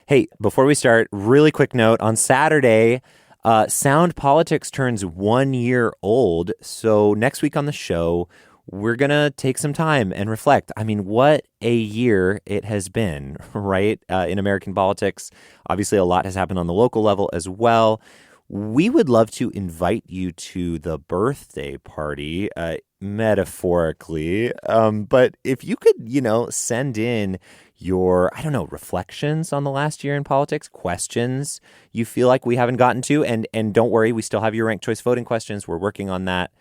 Hey, before we start, really quick note. On Saturday, Sound Politics turns 1 year old. So next week on the show, we're going to take some time and reflect. I mean, what a year it has been, right, in American politics. Obviously, a lot has happened on the local level as well. We would love to invite you to the birthday party, metaphorically. But if you could, send in your, reflections on the last year in politics, questions you feel like we haven't gotten to. And don't worry, we still have your ranked choice voting questions. We're working on that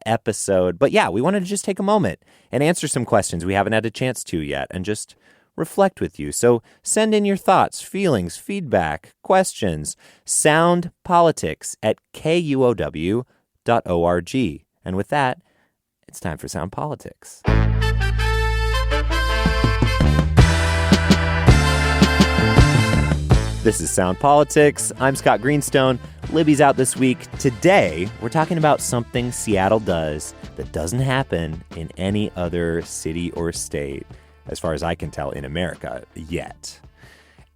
episode. But yeah, we wanted to just take a moment and answer some questions we haven't had a chance to yet and just reflect with you. So send in your thoughts, feelings, feedback, questions, soundpolitics@kuow.org. And with that, it's time for Sound Politics. This is Sound Politics. I'm Scott Greenstone. Libby's out this week. Today, we're talking about something Seattle does that doesn't happen in any other city or state, as far as I can tell, in America yet.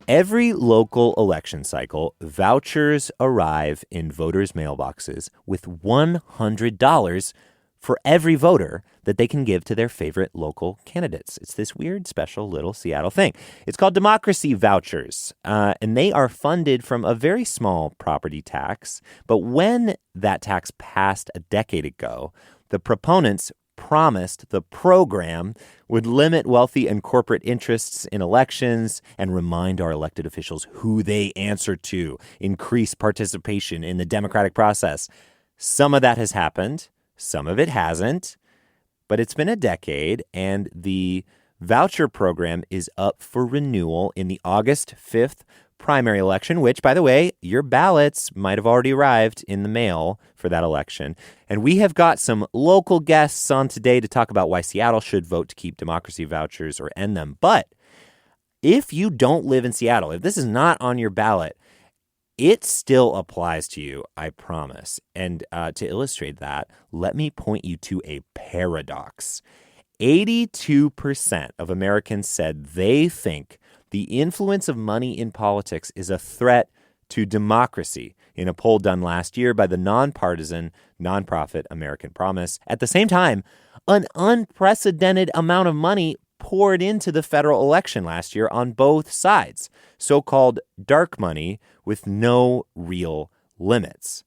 Every local election cycle, vouchers arrive in voters' mailboxes with $100 for every voter that they can give to their favorite local candidates. It's this weird, special little Seattle thing. It's called democracy vouchers, and they are funded from a very small property tax. But when that tax passed a decade ago, the proponents promised the program would limit wealthy and corporate interests in elections and remind our elected officials who they answer to, increase participation in the democratic process. Some of that has happened. Some of it hasn't. But it's been a decade, and the voucher program is up for renewal in the August 5th primary election, which, by the way, your ballots might have already arrived in the mail for that election. And we have got some local guests on today to talk about why Seattle should vote to keep democracy vouchers or end them. But if you don't live in Seattle, if this is not on your ballot, it still applies to you, I promise. And to illustrate that, let me point you to a paradox. 82% of Americans said they think the influence of money in politics is a threat to democracy in a poll done last year by the nonpartisan nonprofit American Promise. At the same time, an unprecedented amount of money poured into the federal election last year on both sides, so-called dark money with no real limits.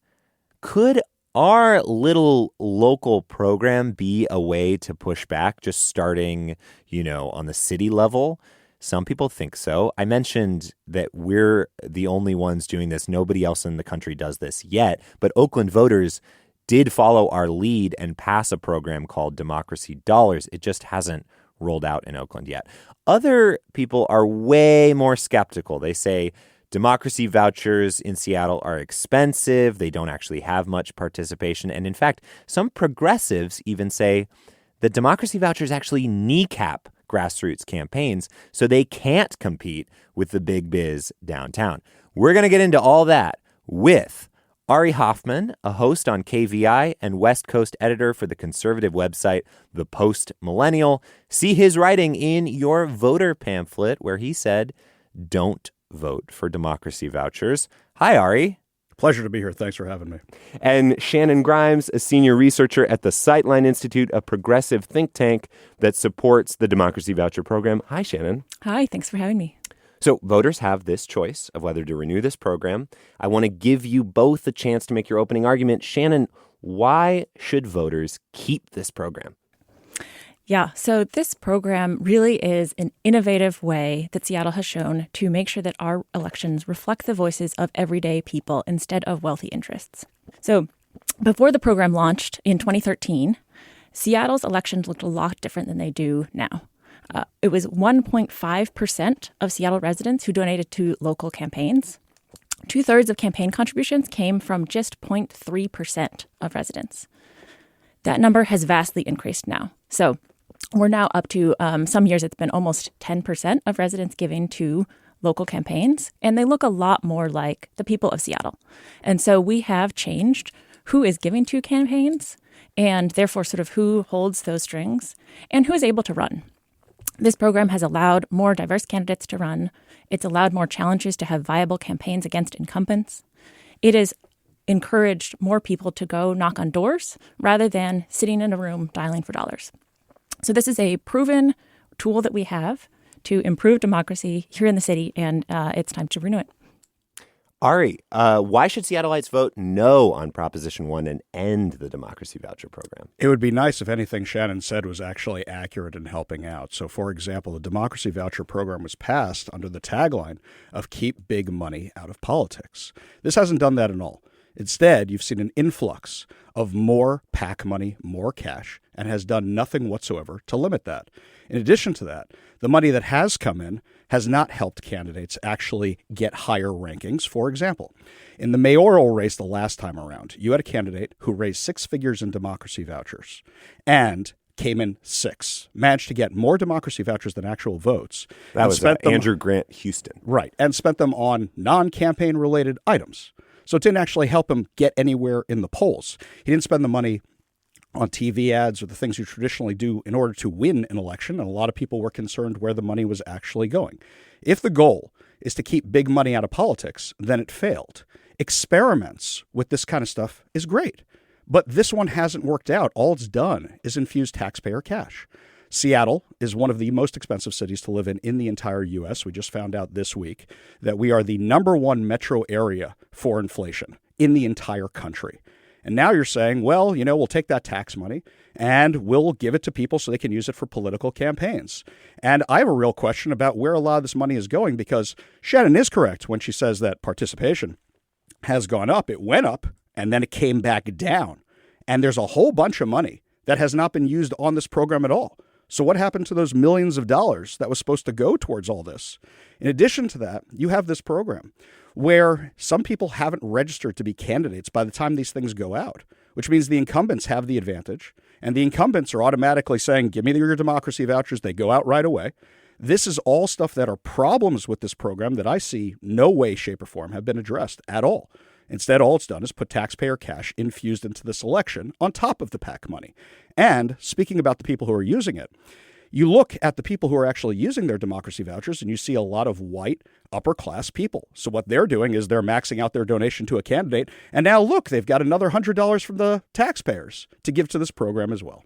Could our little local program be a way to push back, just starting, on the city level? Some people think so. I mentioned that we're the only ones doing this. Nobody else in the country does this yet. But Oakland voters did follow our lead and pass a program called Democracy Dollars. It just hasn't rolled out in Oakland yet. Other people are way more skeptical. They say democracy vouchers in Seattle are expensive. They don't actually have much participation. And in fact, some progressives even say that democracy vouchers actually kneecap grassroots campaigns, so they can't compete with the big biz downtown. We're going to get into all that with Ari Hoffman, a host on KVI and West Coast editor for the conservative website The Post Millennial. See his writing in your voter pamphlet where he said, don't vote for democracy vouchers. Hi, Ari. Pleasure to be here. Thanks for having me. And Shannon Grimes, a senior researcher at the Sightline Institute, a progressive think tank that supports the democracy voucher program. Hi, Shannon. Hi, thanks for having me. So voters have this choice of whether to renew this program. I want to give you both a chance to make your opening argument. Shannon, why should voters keep this program? Yeah, so this program really is an innovative way that Seattle has shown to make sure that our elections reflect the voices of everyday people instead of wealthy interests. So before the program launched in 2013, Seattle's elections looked a lot different than they do now. It was 1.5% of Seattle residents who donated to local campaigns. 2/3 of campaign contributions came from just 0.3% of residents. That number has vastly increased now. So we're now up to some years it's been almost 10% of residents giving to local campaigns, and they look a lot more like the people of Seattle. And so we have changed who is giving to campaigns and therefore sort of who holds those strings and who is able to run. This program has allowed more diverse candidates to run. It's allowed more challengers to have viable campaigns against incumbents. It has encouraged more people to go knock on doors rather than sitting in a room dialing for dollars. So this is a proven tool that we have to improve democracy here in the city, and it's time to renew it. Ari, why should Seattleites vote no on Proposition 1 and end the Democracy Voucher Program? It would be nice if anything Shannon said was actually accurate in helping out. So, for example, the Democracy Voucher Program was passed under the tagline of keep big money out of politics. This hasn't done that at all. Instead, you've seen an influx of more PAC money, more cash, and has done nothing whatsoever to limit that. In addition to that, the money that has come in has not helped candidates actually get higher rankings. For example, in the mayoral race the last time around, you had a candidate who raised six figures in democracy vouchers and came in sixth, managed to get more democracy vouchers than actual votes. That was Andrew Grant Houston. Right, and spent them on non-campaign related items. So it didn't actually help him get anywhere in the polls. He didn't spend the money on TV ads or the things you traditionally do in order to win an election, and a lot of people were concerned where the money was actually going. If the goal is to keep big money out of politics, then it failed. Experiments with this kind of stuff is great, but this one hasn't worked out. All it's done is infuse taxpayer cash. Seattle is one of the most expensive cities to live in the entire U.S. We just found out this week that we are the number one metro area for inflation in the entire country. And now you're saying, well, we'll take that tax money and we'll give it to people so they can use it for political campaigns. And I have a real question about where a lot of this money is going, because Shannon is correct when she says that participation has gone up. It went up and then it came back down. And there's a whole bunch of money that has not been used on this program at all. So what happened to those millions of dollars that was supposed to go towards all this? In addition to that, you have this program where some people haven't registered to be candidates by the time these things go out, which means the incumbents have the advantage, and the incumbents are automatically saying, give me your democracy vouchers. They go out right away. This is all stuff that are problems with this program that I see no way, shape, or form have been addressed at all. Instead, all it's done is put taxpayer cash infused into this election on top of the PAC money. And speaking about the people who are using it, you look at the people who are actually using their democracy vouchers and you see a lot of white upper class people. So what they're doing is they're maxing out their donation to a candidate. And now look, they've got another $100 from the taxpayers to give to this program as well.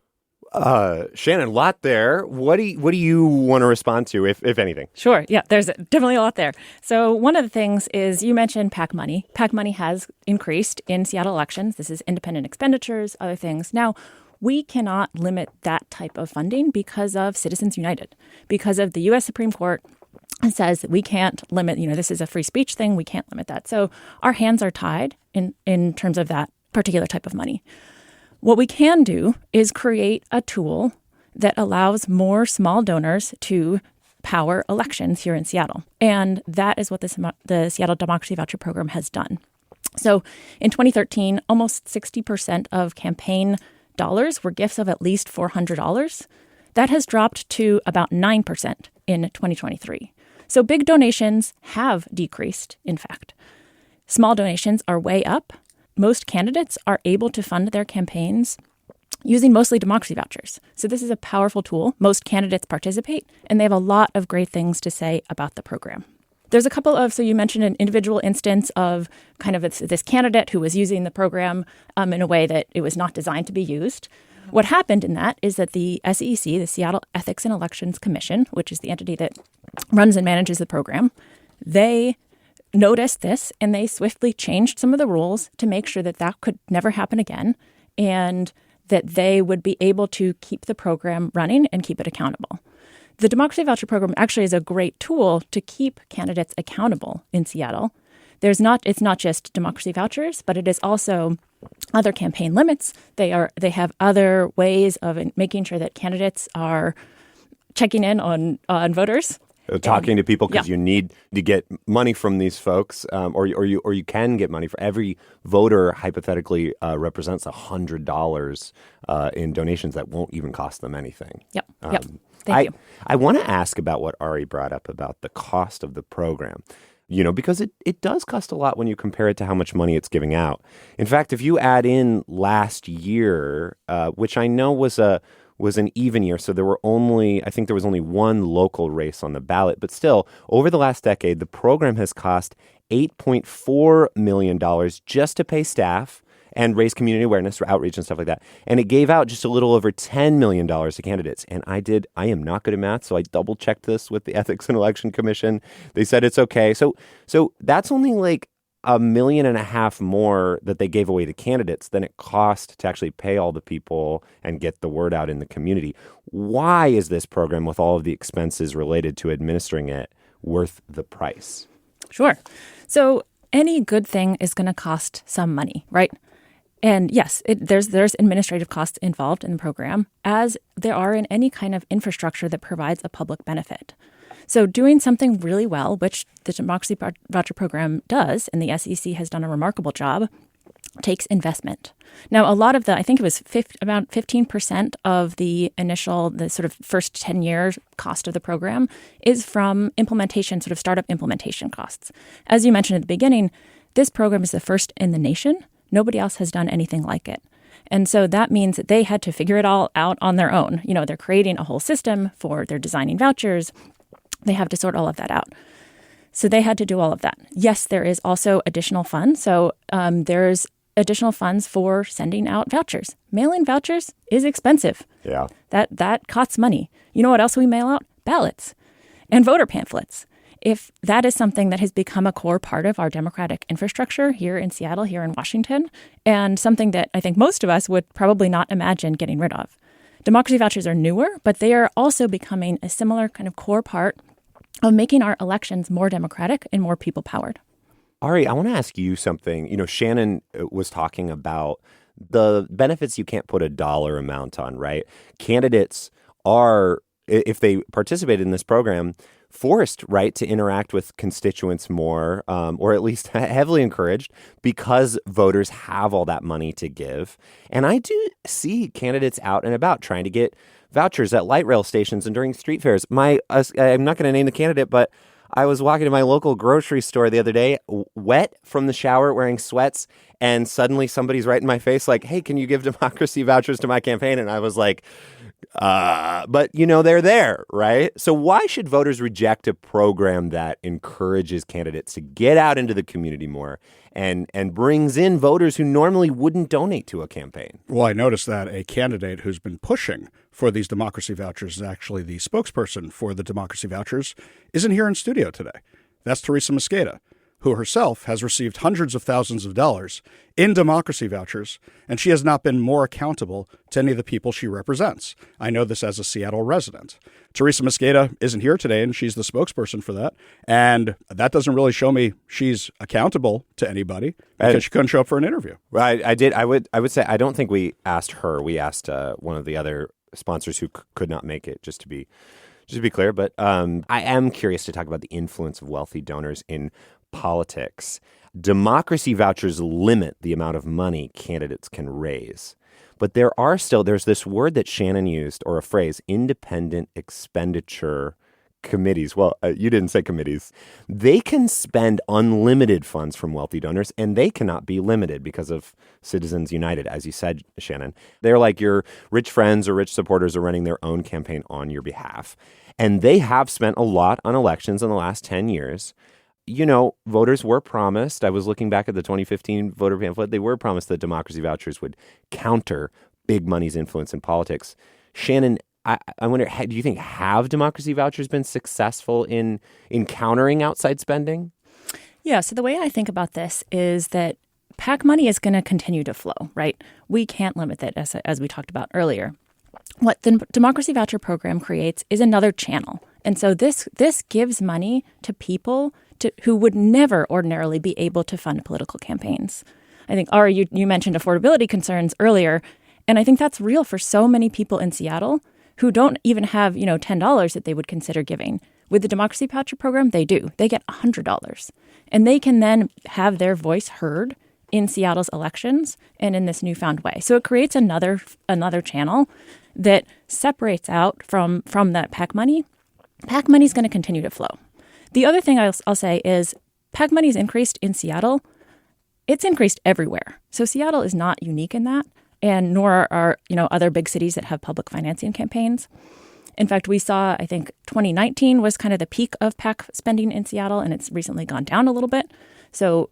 Shannon, a lot there. What do you want to respond to, if anything? Sure. Yeah, there's definitely a lot there. So one of the things is you mentioned PAC money. PAC money has increased in Seattle elections. This is independent expenditures, other things. Now, we cannot limit that type of funding because of Citizens United, because of the U.S. Supreme Court says that we can't limit, this is a free speech thing. We can't limit that. So our hands are tied in terms of that particular type of money. What we can do is create a tool that allows more small donors to power elections here in Seattle. And that is what the Seattle Democracy Voucher Program has done. So in 2013, almost 60% of campaign dollars were gifts of at least $400. That has dropped to about 9% in 2023. So big donations have decreased, in fact. Small donations are way up. Most candidates are able to fund their campaigns using mostly democracy vouchers. So this is a powerful tool. Most candidates participate, and they have a lot of great things to say about the program. There's a couple of, so you mentioned an individual instance of kind of this candidate who was using the program in a way that it was not designed to be used. What happened in that is that the SEC, the Seattle Ethics and Elections Commission, which is the entity that runs and manages the program, they noticed this and they swiftly changed some of the rules to make sure that that could never happen again and that they would be able to keep the program running and keep it accountable. The Democracy Voucher Program actually is a great tool to keep candidates accountable in Seattle. It's not just democracy vouchers, but it is also other campaign limits. They have other ways of making sure that candidates are checking in on voters. Talking to people because you need to get money from these folks, or you can get money. For every voter, hypothetically, represents $100 in donations that won't even cost them anything. Yep. Thank you. I want to ask about what Ari brought up about the cost of the program. Because it does cost a lot when you compare it to how much money it's giving out. In fact, if you add in last year, which I know was a was an even year. So I think there was only one local race on the ballot. But still, over the last decade, the program has cost $8.4 million just to pay staff and raise community awareness for outreach and stuff like that. And it gave out just a little over $10 million to candidates. And I am not good at math, so I double checked this with the Ethics and Election Commission. They said it's okay. So that's only like $1.5 million more that they gave away to candidates than it cost to actually pay all the people and get the word out in the community. Why is this program, with all of the expenses related to administering it, worth the price? Sure. So any good thing is going to cost some money, right? And yes, there's administrative costs involved in the program, as there are in any kind of infrastructure that provides a public benefit. So doing something really well, which the Democracy Voucher Program does, and the SEC has done a remarkable job, takes investment. Now, a lot of I think it was about 15% of the sort of first 10 years cost of the program is from implementation, sort of startup implementation costs. As you mentioned at the beginning, this program is the first in the nation. Nobody else has done anything like it. And so that means that they had to figure it all out on their own. They're creating a whole system they're designing vouchers. They have to sort all of that out. So they had to do all of that. Yes, there is also additional funds. So there's additional funds for sending out vouchers. Mailing vouchers is expensive. Yeah. That costs money. You know what else we mail out? Ballots and voter pamphlets. If that is something that has become a core part of our democratic infrastructure here in Seattle, here in Washington, and something that I think most of us would probably not imagine getting rid of. Democracy vouchers are newer, but they are also becoming a similar kind of core part of making our elections more democratic and more people-powered. Ari, I want to ask you something. Shannon was talking about the benefits you can't put a dollar amount on, right? Candidates are, if they participate in this program, forced, right, to interact with constituents more, or at least heavily encouraged, because voters have all that money to give. And I do see candidates out and about trying to get vouchers at light rail stations and during street fairs. I'm not going to name the candidate, but I was walking to my local grocery store the other day, wet from the shower, wearing sweats, and suddenly somebody's right in my face like, hey, can you give democracy vouchers to my campaign? And I was like, but they're there, right? So why should voters reject a program that encourages candidates to get out into the community more and brings in voters who normally wouldn't donate to a campaign? Well, I noticed that a candidate who's been pushing for these democracy vouchers is actually the spokesperson for the democracy vouchers, isn't here in studio today. That's Teresa Mosqueda, who herself has received hundreds of thousands of dollars in democracy vouchers, and she has not been more accountable to any of the people she represents. I know this as a Seattle resident. Teresa Mosqueda isn't here today, and she's the spokesperson for that. And that doesn't really show me she's accountable to anybody because she couldn't show up for an interview. Right. I did. I would say I don't think we asked her. We asked one of the other sponsors who could not make it, just to be clear. But I am curious to talk about the influence of wealthy donors in politics. Democracy vouchers limit the amount of money candidates can raise. But there's this word that Shannon used, or a phrase, independent expenditure committees. Well, you didn't say committees. They can spend unlimited funds from wealthy donors, and they cannot be limited because of Citizens United, as you said, Shannon. They're like your rich friends or rich supporters are running their own campaign on your behalf. And they have spent a lot on elections in the last 10 years. Voters were promised, I was looking back at the 2015 voter pamphlet, they were promised that democracy vouchers would counter big money's influence in politics. Shannon, I wonder, do you think have democracy vouchers been successful in countering outside spending? Yeah, so the way I think about this is that PAC money is going to continue to flow, right? We can't limit it, as we talked about earlier. What the Democracy Voucher Program creates is another channel. And so this gives money to people who would never ordinarily be able to fund political campaigns. I think, Ari, you mentioned affordability concerns earlier, and I think that's real for so many people in Seattle who don't even have, $10 that they would consider giving. With the Democracy Voucher Program, they do. They get $100. And they can then have their voice heard in Seattle's elections and in this newfound way. So it creates another channel that separates out from that PAC money. PAC money is going to continue to flow. The other thing I'll say is PAC money is increased in Seattle. It's increased everywhere. So Seattle is not unique in that. and nor are other big cities that have public financing campaigns. In fact, we saw, I think 2019 was kind of the peak of PAC spending in Seattle, and it's recently gone down a little bit. So,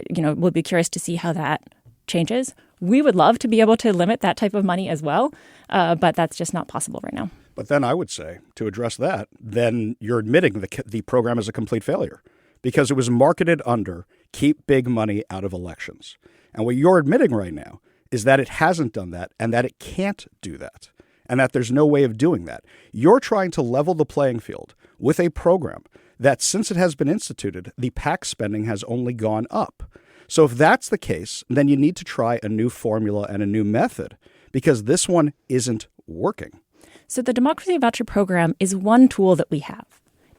we'll be curious to see how that changes. We would love to be able to limit that type of money as well, but that's just not possible right now. But then I would say, to address that, then you're admitting the program is a complete failure because it was marketed under keep big money out of elections. And what you're admitting right now is that it hasn't done that and that it can't do that and that there's no way of doing that. You're trying to level the playing field with a program that since it has been instituted, the PAC spending has only gone up. So if that's the case, then you need to try a new formula and a new method because this one isn't working. So the Democracy Voucher Program is one tool that we have.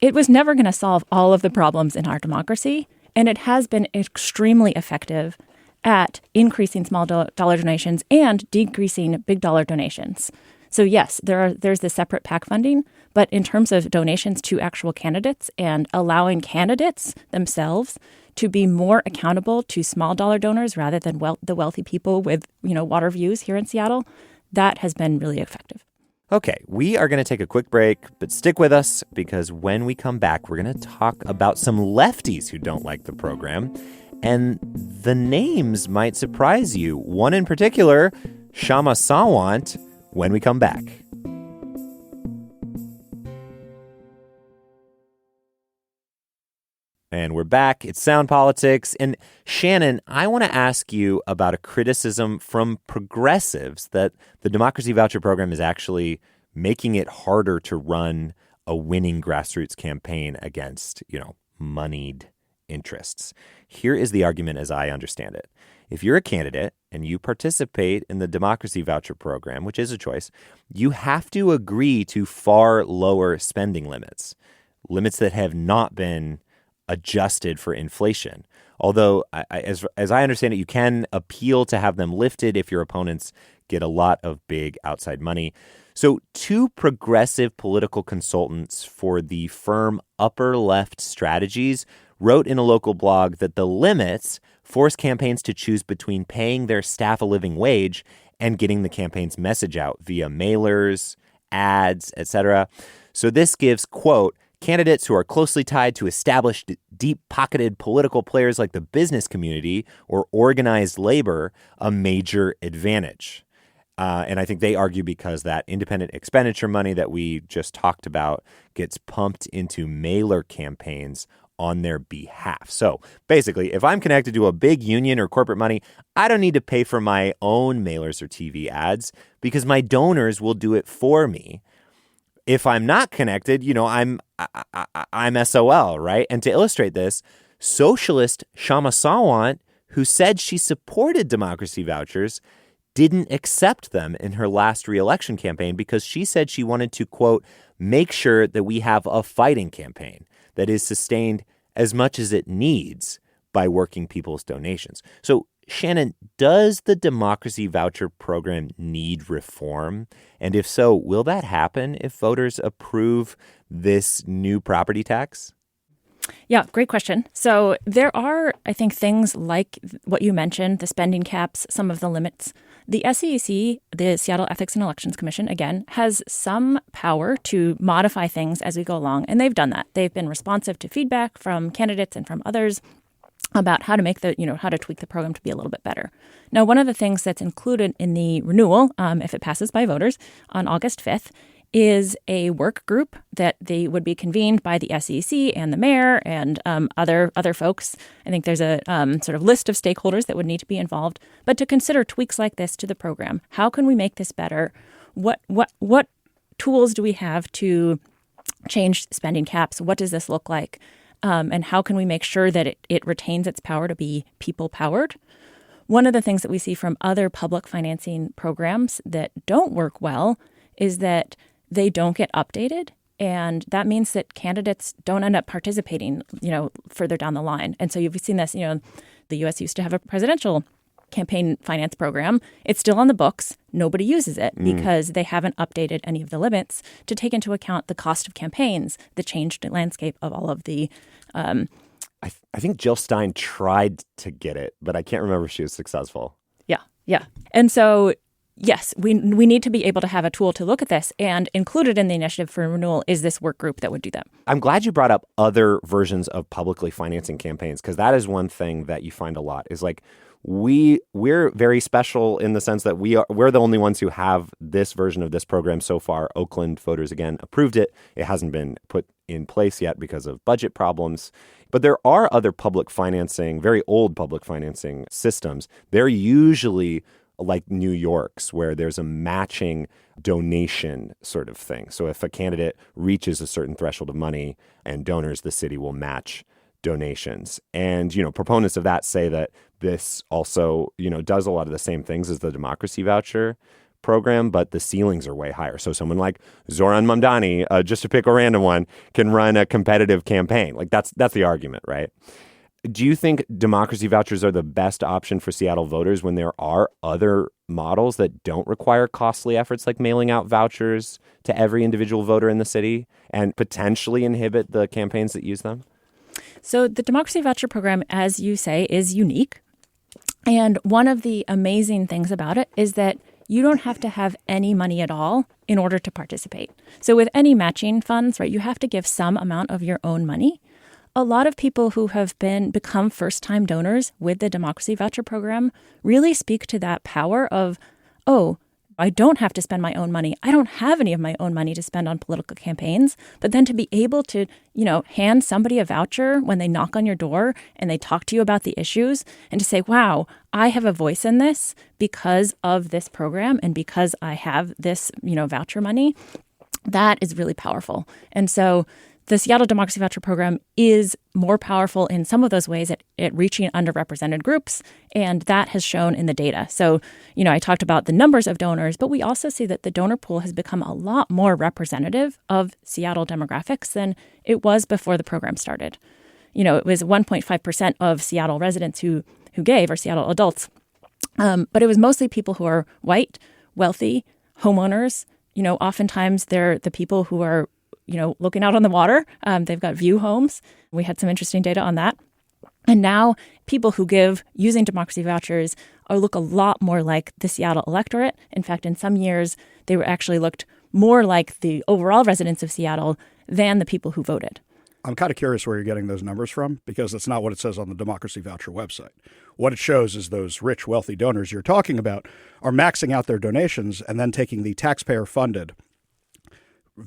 It was never going to solve all of the problems in our democracy, and it has been extremely effective at increasing small dollar donations and decreasing big dollar donations. So yes, there's the separate PAC funding, but in terms of donations to actual candidates and allowing candidates themselves to be more accountable to small dollar donors rather than the wealthy people with water views here in Seattle, that has been really effective. Okay, we are going to take a quick break, but stick with us because when we come back, we're going to talk about some lefties who don't like the program. And the names might surprise you. One in particular, Shama Sawant, when we come back. And we're back. It's Sound Politics. And Shannon, I want to ask you about a criticism from progressives that the Democracy Voucher Program is actually making it harder to run a winning grassroots campaign against, moneyed interests. Here is the argument as I understand it. If you're a candidate and you participate in the Democracy Voucher Program, which is a choice, you have to agree to far lower spending limits that have not been adjusted for inflation. Although, as I understand it, you can appeal to have them lifted if your opponents get a lot of big outside money. So 2 progressive political consultants for the firm Upper Left Strategies wrote in a local blog that the limits force campaigns to choose between paying their staff a living wage and getting the campaign's message out via mailers, ads, etc. So this gives, quote, candidates who are closely tied to established, deep-pocketed political players like the business community or organized labor a major advantage. And I think they argue because that independent expenditure money that we just talked about gets pumped into mailer campaigns on their behalf. So basically, if I'm connected to a big union or corporate money, I don't need to pay for my own mailers or TV ads because my donors will do it for me. If I'm not connected, I'm SOL, right? And to illustrate this, socialist Shama Sawant, who said she supported democracy vouchers, didn't accept them in her last re-election campaign because she said she wanted to, quote, make sure that we have a fighting campaign that is sustained as much as it needs by working people's donations. So, Shannon, does the Democracy Voucher Program need reform? And if so, will that happen if voters approve this new property tax? Yeah, great question. So there are, I think, things like what you mentioned, the spending caps, some of the limits. The SEC, the Seattle Ethics and Elections Commission, again, has some power to modify things as we go along, and they've done that. They've been responsive to feedback from candidates and from others about how to make how to tweak the program to be a little bit better. Now, one of the things that's included in the renewal, if it passes by voters on August 5th, is a work group that they would be convened by the SEC and the mayor and other folks. I think there's a sort of list of stakeholders that would need to be involved, but to consider tweaks like this to the program. How can we make this better? What tools do we have to change spending caps? What does this look like? And how can we make sure that it retains its power to be people-powered? One of the things that we see from other public financing programs that don't work well is that they don't get updated. And that means that candidates don't end up participating, further down the line. And so you've seen this, the U.S. used to have a presidential campaign finance program. It's still on the books. Nobody uses it because they haven't updated any of the limits to take into account the cost of campaigns, the changed landscape of all of the... I think Jill Stein tried to get it, but I can't remember if she was successful. Yeah. And so, yes, we need to be able to have a tool to look at this. And included in the initiative for renewal is this work group that would do that. I'm glad you brought up other versions of publicly financing campaigns, because that is one thing that you find a lot is like we're very special in the sense that we're the only ones who have this version of this program so far. Oakland voters, again, approved it. It hasn't been put in place yet because of budget problems. But there are other public financing, very old public financing systems. They're usually like New York's, where there's a matching donation sort of thing. So if a candidate reaches a certain threshold of money and donors, the city will match donations. And, proponents of that say that this also, does a lot of the same things as the democracy voucher program, but the ceilings are way higher. So someone like Zoran Mamdani, just to pick a random one, can run a competitive campaign. Like that's the argument, right? Do you think democracy vouchers are the best option for Seattle voters when there are other models that don't require costly efforts like mailing out vouchers to every individual voter in the city and potentially inhibit the campaigns that use them? So the democracy voucher program, as you say, is unique. And one of the amazing things about it is that you don't have to have any money at all in order to participate. So with any matching funds, right, you have to give some amount of your own money. A lot of people who have become first-time donors with the democracy voucher program really speak to that power of, oh, I don't have to spend my own money. I don't have any of my own money to spend on political campaigns. But then to be able to, hand somebody a voucher when they knock on your door and they talk to you about the issues and to say, wow, I have a voice in this because of this program and because I have this, voucher money, that is really powerful. And so the Seattle Democracy Voucher Program is more powerful in some of those ways at reaching underrepresented groups, and that has shown in the data. So, I talked about the numbers of donors, but we also see that the donor pool has become a lot more representative of Seattle demographics than it was before the program started. It was 1.5% of Seattle residents who gave, or Seattle adults, but it was mostly people who are white, wealthy, homeowners. Oftentimes they're the people who are looking out on the water. They've got view homes. We had some interesting data on that. And now people who give using democracy vouchers look a lot more like the Seattle electorate. In fact, in some years, they were actually looked more like the overall residents of Seattle than the people who voted. I'm kind of curious where you're getting those numbers from, because that's not what it says on the democracy voucher website. What it shows is those rich, wealthy donors you're talking about are maxing out their donations and then taking the taxpayer-funded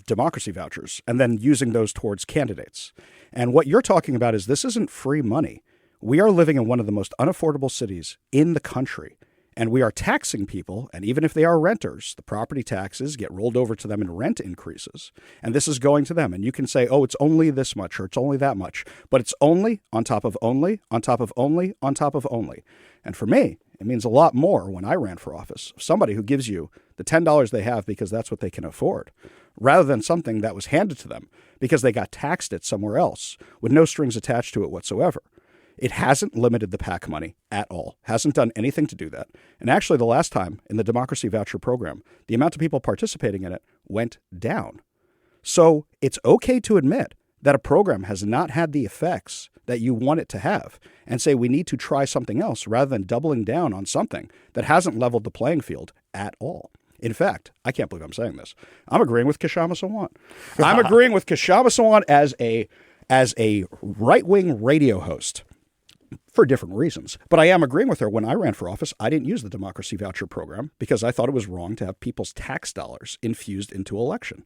democracy vouchers and then using those towards candidates. And what you're talking about is this isn't free money. We are living in one of the most unaffordable cities in the country, and we are taxing people. And even if they are renters, the property taxes get rolled over to them in rent increases. And this is going to them. And you can say, oh, it's only this much or it's only that much. But it's only on top of only, on top of only, on top of only. And for me, it means a lot more when I ran for office. Somebody who gives you the $10 they have because that's what they can afford, rather than something that was handed to them because they got taxed it somewhere else with no strings attached to it whatsoever. It hasn't limited the PAC money at all, hasn't done anything to do that. And actually, the last time in the Democracy Voucher Program, the amount of people participating in it went down. So it's okay to admit that a program has not had the effects that you want it to have and say we need to try something else rather than doubling down on something that hasn't leveled the playing field at all. In fact, I can't believe I'm saying this. I'm agreeing with Kshama Sawant. I'm agreeing with Kshama Sawant as a right-wing radio host for different reasons. But I am agreeing with her. When I ran for office, I didn't use the Democracy Voucher Program because I thought it was wrong to have people's tax dollars infused into election.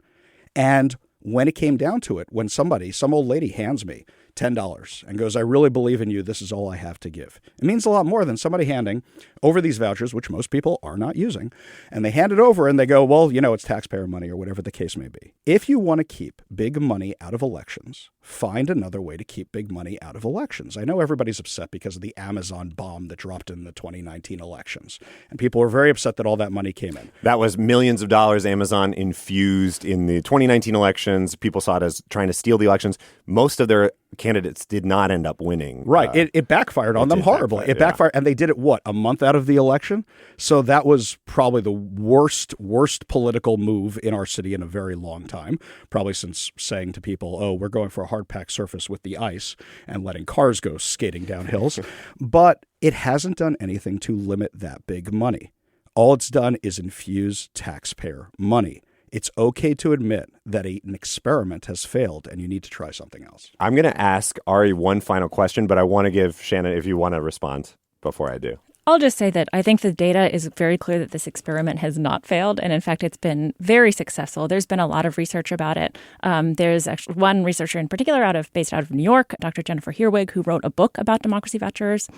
And when it came down to it, when some old lady hands me $10 and goes, I really believe in you, this is all I have to give. It means a lot more than somebody handing over these vouchers, which most people are not using, and they hand it over and they go, well, it's taxpayer money or whatever the case may be. If you want to keep big money out of elections, find another way to keep big money out of elections. I know everybody's upset because of the Amazon bomb that dropped in the 2019 elections, and people were very upset that all that money came in. That was millions of dollars Amazon infused in the 2019 elections. People saw it as trying to steal the elections. Most of their candidates did not end up winning. Right. It backfired on them horribly. It backfired. And they did it, a month out of the election? So that was probably the worst political move in our city in a very long time, probably since saying to people, oh, we're going for a hard-packed surface with the ice and letting cars go skating down hills. But it hasn't done anything to limit that big money. All it's done is infuse taxpayer money. It's okay to admit that an experiment has failed and you need to try something else. I'm going to ask Ari one final question, but I want to give Shannon, if you want to respond before I do. I'll just say that I think the data is very clear that this experiment has not failed. And in fact, it's been very successful. There's been a lot of research about it. There's actually one researcher in particular based out of New York, Dr. Jennifer Herwig, who wrote a book about democracy vouchers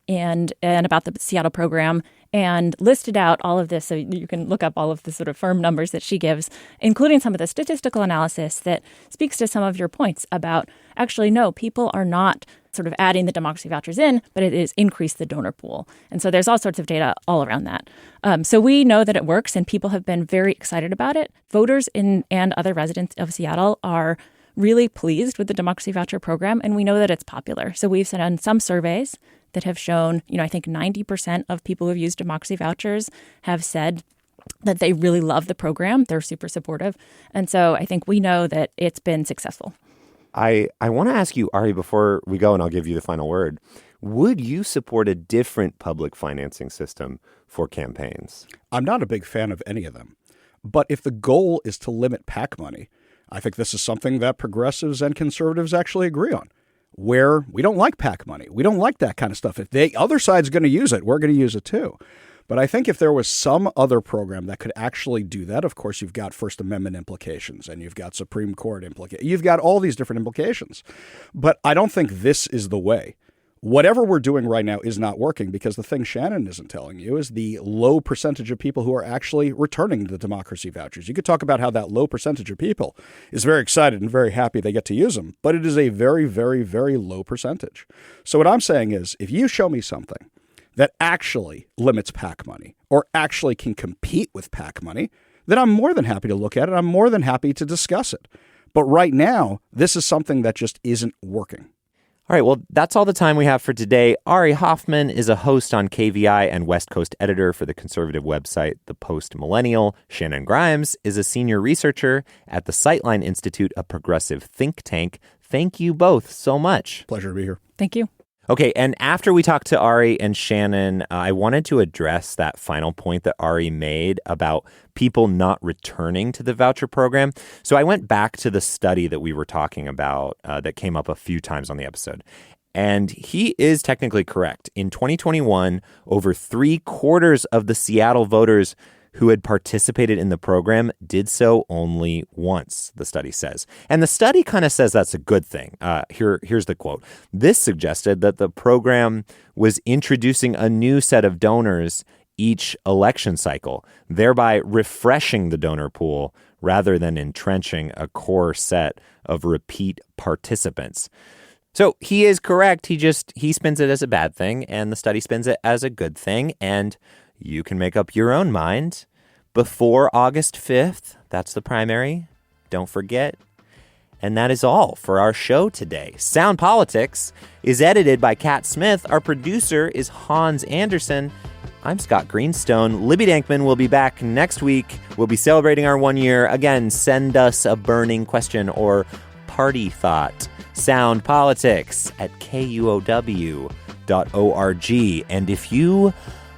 and about the Seattle program and listed out all of this. So you can look up all of the sort of firm numbers that she gives, including some of the statistical analysis that speaks to some of your points about actually, no, people are not sort of adding the democracy vouchers in, but it is increased the donor pool. And so there's all sorts of data all around that. So we know that it works and people have been very excited about it. Voters and other residents of Seattle are really pleased with the democracy voucher program, and we know that it's popular. So we've done some surveys that have shown, I think 90% of people who have used democracy vouchers have said that they really love the program. They're super supportive. And so I think we know that it's been successful. I want to ask you, Ari, before we go, and I'll give you the final word, would you support a different public financing system for campaigns? I'm not a big fan of any of them. But if the goal is to limit PAC money, I think this is something that progressives and conservatives actually agree on, where we don't like PAC money. We don't like that kind of stuff. If the other side's going to use it, we're going to use it too. But I think if there was some other program that could actually do that, of course, you've got First Amendment implications and you've got Supreme Court implications. You've got all these different implications. But I don't think this is the way. Whatever we're doing right now is not working because the thing Shannon isn't telling you is the low percentage of people who are actually returning the democracy vouchers. You could talk about how that low percentage of people is very excited and very happy they get to use them, but it is a very, very, very low percentage. So what I'm saying is if you show me something that actually limits PAC money or actually can compete with PAC money, then I'm more than happy to look at it. I'm more than happy to discuss it. But right now, this is something that just isn't working. All right, well, that's all the time we have for today. Ari Hoffman is a host on KVI and West Coast editor for the conservative website The Post Millennial. Shannon Grimes is a senior researcher at the Sightline Institute, a progressive think tank. Thank you both so much. Pleasure to be here. Thank you. Okay, and after we talked to Ari and Shannon, I wanted to address that final point that Ari made about people not returning to the voucher program. So I went back to the study that we were talking about that came up a few times on the episode. And he is technically correct. In 2021, over 3/4 of the Seattle voters who had participated in the program did so only once, the study says. And the study kind of says that's a good thing. Here's the quote. This suggested that the program was introducing a new set of donors each election cycle, thereby refreshing the donor pool rather than entrenching a core set of repeat participants. So he is correct. He spins it as a bad thing, and the study spins it as a good thing. And you can make up your own mind before August 5th. That's the primary. Don't forget. And that is all for our show today. Sound Politics is edited by Cat Smith. Our producer is Hans Anderson. I'm Scott Greenstone. Libby Dankman will be back next week. We'll be celebrating our 1 year. Again, send us a burning question or party thought. Sound Politics at KUOW.org. And if you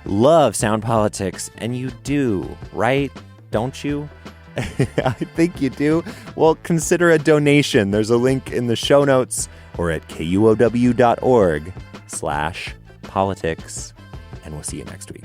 love Sound Politics, and you do, right? Don't you? I think you do. Well, consider a donation. There's a link in the show notes or at KUOW.org/politics. And we'll see you next week.